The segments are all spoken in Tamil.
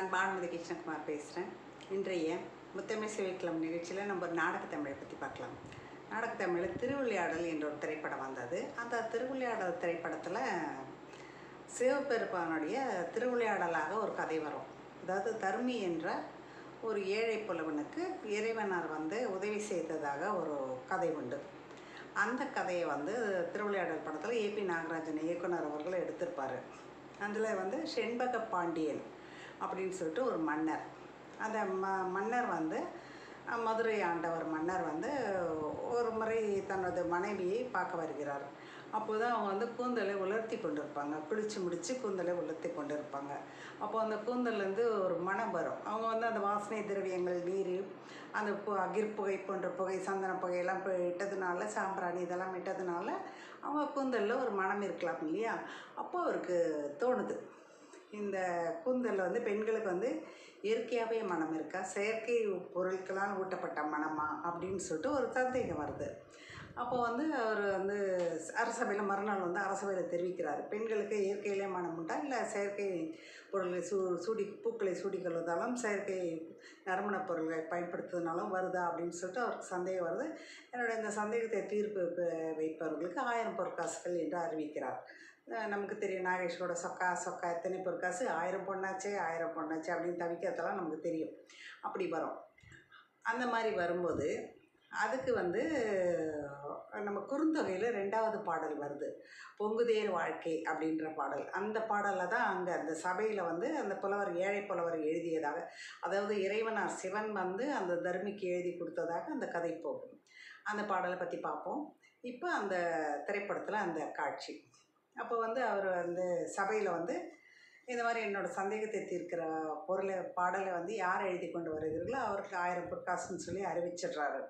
நான் பானுமதி கிருஷ்ணகுமார் பேசுகிறேன். இன்றைய முத்தமிழ் செவிக்களம் நிகழ்ச்சியில் நம்ம ஒரு நாடகத்தமிழை பற்றி பார்க்கலாம். நாடகத்தமிழில் திருவிளையாடல் என்ற ஒரு திரைப்படம் வந்தது. அந்த திருவிளையாடல் திரைப்படத்தில் சிவபெருமானுடைய திருவிளையாடலாக ஒரு கதை வரும். அதாவது தருமி என்ற ஒரு ஏழை புலவனுக்கு இறைவனார் உதவி செய்ததாக ஒரு கதை உண்டு. அந்த கதையை திருவிளையாடல் படத்தில் ஏபி நாகராஜன் இயக்குனர் அவர்கள் எடுத்திருப்பார். அதில் செண்பக பாண்டியன் அப்படின்னு சொல்லிட்டு ஒரு மன்னர். அந்த மன்னர் மதுரை ஆண்டவர் மன்னர் ஒரு முறை தனது மனைவியை பார்க்க வருகிறார். அப்போது தான் அவங்க கூந்தலை உலர்த்தி கொண்டிருப்பாங்க. குளித்து முடித்து கூந்தலை உலர்த்தி கொண்டு இருப்பாங்க. அப்போது அந்த கூந்தல்லேருந்து ஒரு மனம் வரும். அவங்க அந்த வாசனை திரவியங்கள் நீர், அந்த அகிர்புகை போன்ற புகை, சந்தன புகையெல்லாம் இட்டதுனால, சாம்பிராணி இதெல்லாம் இட்டதுனால அவங்க கூந்தலில் ஒரு மனம் இருக்கலாம் இல்லையா? அப்போ அவருக்கு தோணுது, இந்த கூந்தல் பெண்களுக்கு இயற்கையாகவே மனம் இருக்கா, செயற்கை பொருட்களால் ஊட்டப்பட்ட மனமா அப்படின்னு சொல்லிட்டு ஒரு சந்தேகம் வருது. அப்போது அவர் அரசவையில் மறுநாள் அரசவையில் தெரிவிக்கிறார், பெண்களுக்கு இயற்கையிலே மனம் உண்டா, இல்லை செயற்கை பொருள்களை சூடி பூக்களை சூடிக்கொள்வதாலும் செயற்கை நறுமணப் பொருள்களை பயன்படுத்துவதனாலும் வருதா அப்படின்னு சொல்லிட்டு அவருக்கு சந்தேகம் வருது. என்னுடைய இந்த சந்தேகத்தை தீர்ப்பு வைப்பவர்களுக்கு 1000 பொற்காசுகள் என்று அறிவிக்கிறார். நமக்கு தெரியும், நாகேஷோட சொக்கா எத்தனை பொற்காசு, 1000 பொண்ணாச்சே அப்படின்னு தவிக்கிறதெல்லாம் நமக்கு தெரியும். அப்படி வரும். அந்த மாதிரி வரும்போது அதுக்கு நம்ம குறுந்தொகையில் 2வது பாடல் வருது, பொங்குதேர் வாழ்க்கை அப்படின்ற பாடல். அந்த பாடலில் தான் அங்கே அந்த சபையில் அந்த புலவர், ஏழை புலவர் எழுதியதாக, அதாவது இறைவனார் சிவன் அந்த தர்மிக்கு எழுதி கொடுத்ததாக அந்த கதை போகும். அந்த பாடலை பற்றி பார்ப்போம். இப்போ அந்த திரைப்படத்தில் அந்த காட்சி. அப்போ அவர் சபையில் இந்த மாதிரி என்னோடய சந்தேகத்தை தீர்க்கிற பாடலை யார் எழுதி கொண்டு வருகிறீர்களோ அவருக்கு 1000 பொற்காசுன்னு சொல்லி அறிவிச்சிடுறாரு.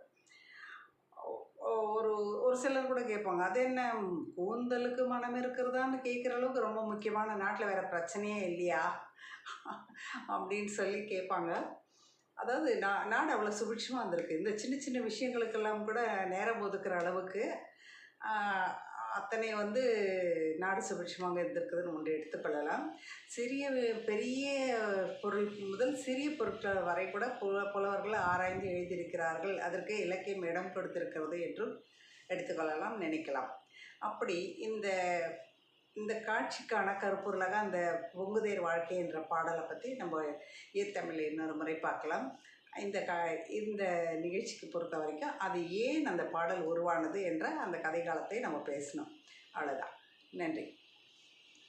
ஒரு சிலர் கூட கேட்பாங்க, அது என்ன கூந்தலுக்கு மனம் இருக்கிறதான்னு கேட்குற அளவுக்கு ரொம்ப முக்கியமான, நாட்டில் வேறு பிரச்சனையே இல்லையா அப்படின்னு சொல்லி கேட்பாங்க. அதாவது நாடு அவ்வளோ சுபிட்சமாக வந்திருக்கு. இந்த சின்ன சின்ன விஷயங்களுக்கெல்லாம் கூட நேரம் ஒதுக்குற அளவுக்கு அத்தனை நாடு சுபிட்சமாக இருந்திருக்குதுன்னு ஒன்று எடுத்துக்கொள்ளலாம். பெரிய பொருள் முதல் சிறிய பொருட்கள் வரை கூட புலவர்கள் ஆராய்ந்து எழுதியிருக்கிறார்கள். அதற்கு இலக்கியம் இடம் கொடுத்திருக்கிறது என்றும் எடுத்துக்கொள்ளலாம், நினைக்கலாம். அப்படி இந்த காட்சிக்கான கருப்பொருளாக அந்த பொங்குதேர் வாழ்க்கை என்ற பாடலை பற்றி நம்ம ஈர்த்தமிழ் இன்னொரு முறை பார்க்கலாம். இந்த நிகழ்ச்சிக்கு பொறுத்த வரைக்கும் அது ஏன் அந்த பாடல் உருவானது என்ற அந்த கதை காலத்தை நம்ம பேசணும். அவ்வளோதான். நன்றி.